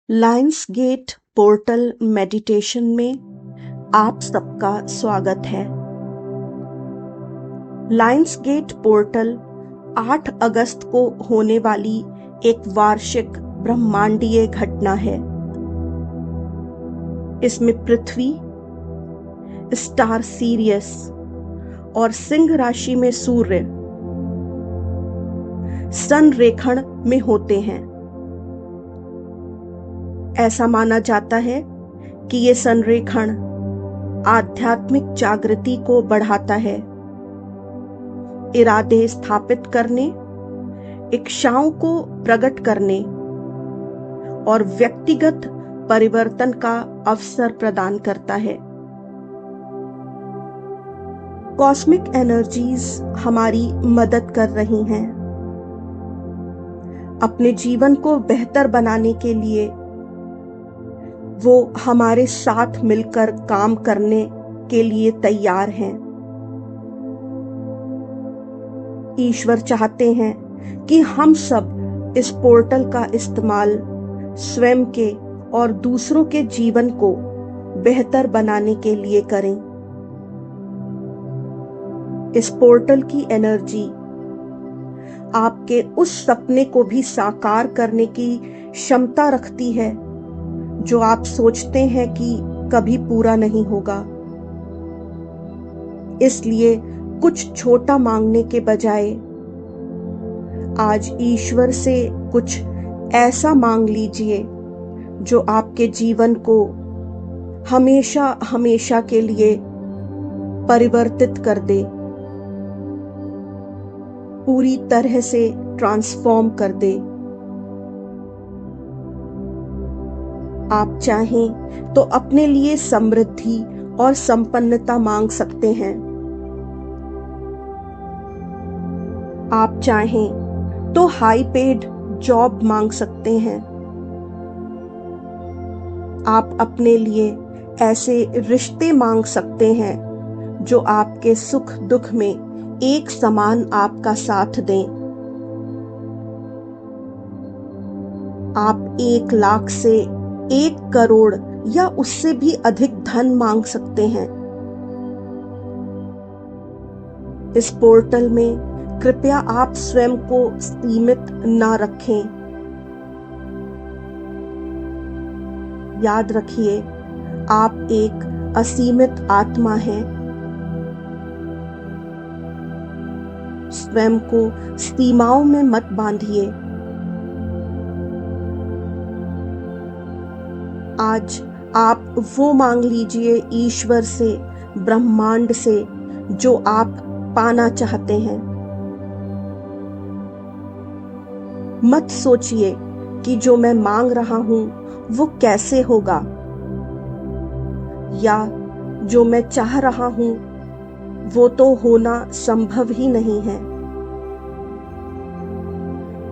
Lions gate portal meditation में आप सबका स्वागत है। लायंस गेट पोर्टल 8 अगस्त को होने वाली एक वार्षिक ब्रह्मांडीय घटना है। इसमें पृथ्वी, स्टार सीरियस और सिंह राशि में सूर्य संरेखण में होते हैं। ऐसा माना जाता है कि ये संरेखण आध्यात्मिक जागृति को बढ़ाता है, इरादे स्थापित करने, इच्छाओं को प्रकट करने और व्यक्तिगत परिवर्तन का अवसर प्रदान करता है। कॉस्मिक एनर्जीज हमारी मदद कर रही हैं अपने जीवन को बेहतर बनाने के लिए। वो हमारे साथ मिलकर काम करने के लिए तैयार हैं। ईश्वर चाहते हैं कि हम सब इस पोर्टल का इस्तेमाल स्वयं के और दूसरों के जीवन को बेहतर बनाने के लिए करें। इस पोर्टल की एनर्जी आपके उस सपने को भी साकार करने की क्षमता रखती है जो आप सोचते हैं कि कभी पूरा नहीं होगा। इसलिए कुछ छोटा मांगने के बजाय आज ईश्वर से कुछ ऐसा मांग लीजिए जो आपके जीवन को हमेशा हमेशा के लिए परिवर्तित कर दे, पूरी तरह से ट्रांसफॉर्म कर दे। आप चाहें तो अपने लिए समृद्धि और संपन्नता मांग सकते हैं। आप चाहें तो हाई पेड जॉब मांग सकते हैं। आप अपने लिए ऐसे रिश्ते मांग सकते हैं जो आपके सुख दुख में एक समान आपका साथ दें। आप 1 लाख से 1 करोड़ या उससे भी अधिक धन मांग सकते हैं। इस पोर्टल में कृपया आप स्वयं को सीमित ना रखें। याद रखिए, आप एक असीमित आत्मा हैं। स्वयं को सीमाओं में मत बांधिए। आज आप वो मांग लीजिए ईश्वर से, ब्रह्मांड से, जो आप पाना चाहते हैं। मत सोचिए कि जो मैं मांग रहा हूं वो कैसे होगा, या जो मैं चाह रहा हूं वो तो होना संभव ही नहीं है।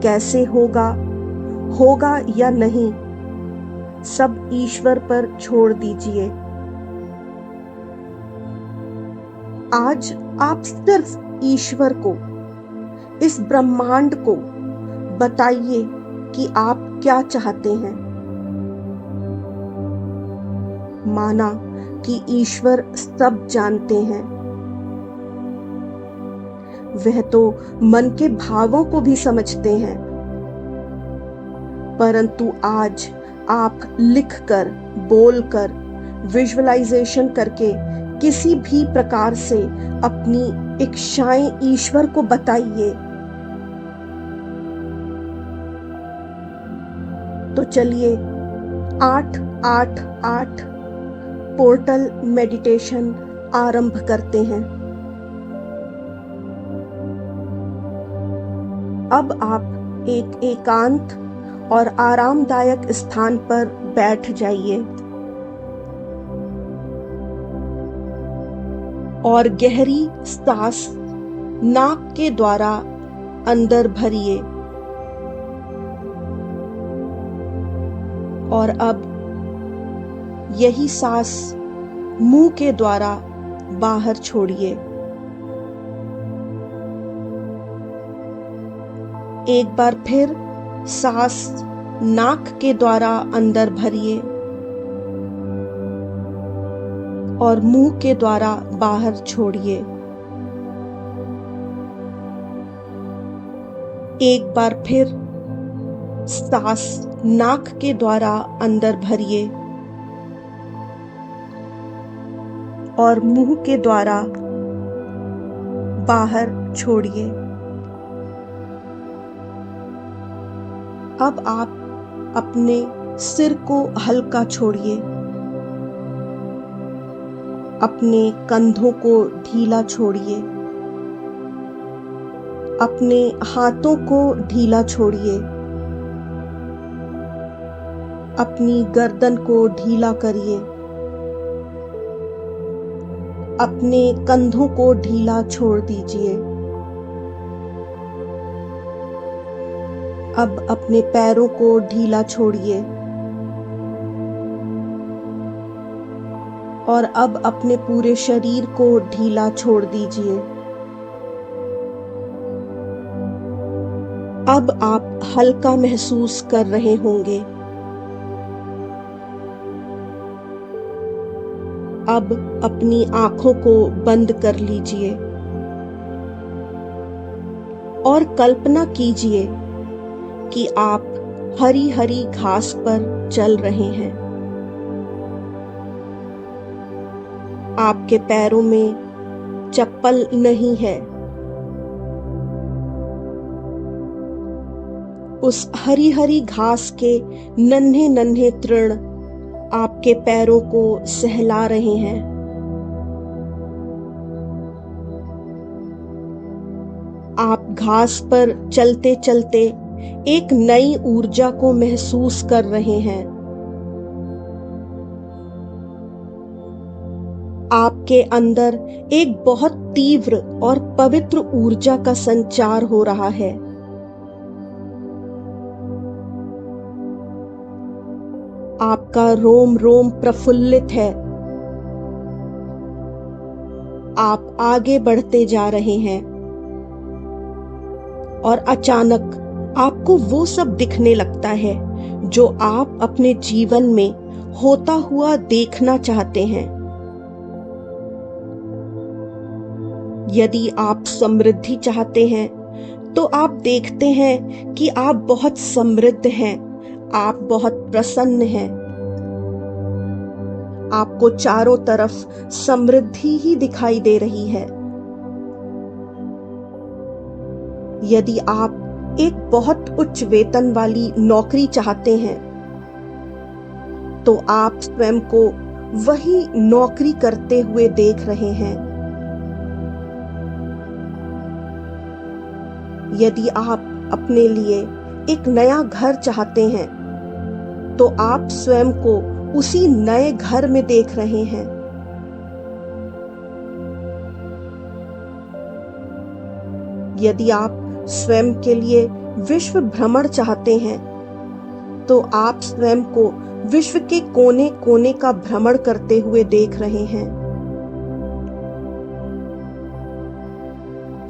कैसे होगा, होगा या नहीं, सब ईश्वर पर छोड़ दीजिए। आज आप सिर्फ ईश्वर को, इस ब्रह्मांड को बताइए कि आप क्या चाहते हैं। माना कि ईश्वर सब जानते हैं। वह तो मन के भावों को भी समझते हैं, परंतु आज आप लिखकर, बोलकर, विजुअलाइजेशन करके किसी भी प्रकार से अपनी इच्छाएं ईश्वर को बताइए। तो चलिए 888 पोर्टल मेडिटेशन आरंभ करते हैं। अब आप एक एकांत और आरामदायक स्थान पर बैठ जाइए और गहरी सांस नाक के द्वारा अंदर भरिए और अब यही सांस मुंह के द्वारा बाहर छोड़िए। एक बार फिर सांस नाक के द्वारा अंदर भरिए और मुंह के द्वारा बाहर छोड़िए। एक बार फिर सांस नाक के द्वारा अंदर भरिए और मुंह के द्वारा बाहर छोड़िए। अब आप अपने सिर को हल्का छोड़िए, अपने कंधों को ढीला छोड़िए, अपने हाथों को ढीला छोड़िए, अपनी गर्दन को ढीला करिए, अपने कंधों को ढीला छोड़ दीजिए। अब अपने पैरों को ढीला छोड़िए और अब अपने पूरे शरीर को ढीला छोड़ दीजिए। अब आप हल्का महसूस कर रहे होंगे। अब अपनी आंखों को बंद कर लीजिए और कल्पना कीजिए कि आप हरी हरी घास पर चल रहे हैं। आपके पैरों में चप्पल नहीं है। उस हरी हरी घास के नन्हे नन्हे तृण आपके पैरों को सहला रहे हैं। आप घास पर चलते चलते एक नई ऊर्जा को महसूस कर रहे हैं। आपके अंदर एक बहुत तीव्र और पवित्र ऊर्जा का संचार हो रहा है। आपका रोम रोम प्रफुल्लित है। आप आगे बढ़ते जा रहे हैं और अचानक आपको वो सब दिखने लगता है जो आप अपने जीवन में होता हुआ देखना चाहते हैं। यदि आप समृद्धि चाहते हैं तो आप देखते हैं कि आप बहुत समृद्ध हैं, आप बहुत प्रसन्न हैं। आपको चारों तरफ समृद्धि ही दिखाई दे रही है। यदि आप एक बहुत उच्च वेतन वाली नौकरी चाहते हैं तो आप स्वयं को वही नौकरी करते हुए देख रहे हैं। यदि आप अपने लिए एक नया घर चाहते हैं तो आप स्वयं को उसी नए घर में देख रहे हैं। यदि आप स्वयं के लिए विश्व भ्रमण चाहते हैं तो आप स्वयं को विश्व के कोने कोने का भ्रमण करते हुए देख रहे हैं।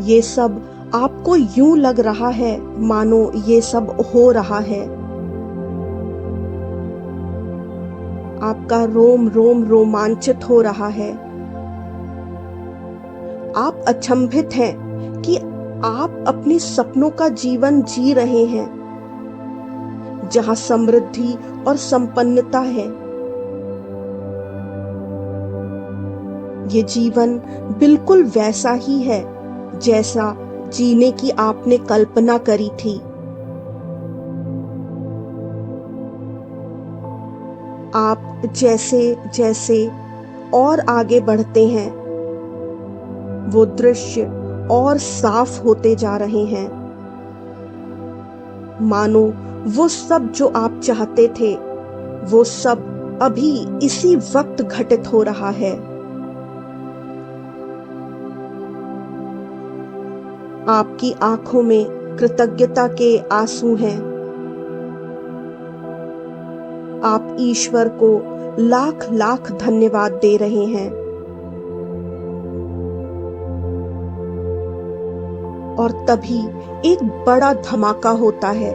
ये सब आपको यूं लग रहा है मानो ये सब हो रहा है। आपका रोम रोम रोमांचित हो रहा है। आप अचंभित हैं कि आप अपने सपनों का जीवन जी रहे हैं जहां समृद्धि और संपन्नता है। ये जीवन बिल्कुल वैसा ही है जैसा जीने की आपने कल्पना करी थी। आप जैसे जैसे और आगे बढ़ते हैं वो दृश्य और साफ होते जा रहे हैं। मानो वो सब जो आप चाहते थे वो सब अभी इसी वक्त घटित हो रहा है। आपकी आंखों में कृतज्ञता के आंसू हैं। आप ईश्वर को लाख लाख धन्यवाद दे रहे हैं। और तभी एक बड़ा धमाका होता है।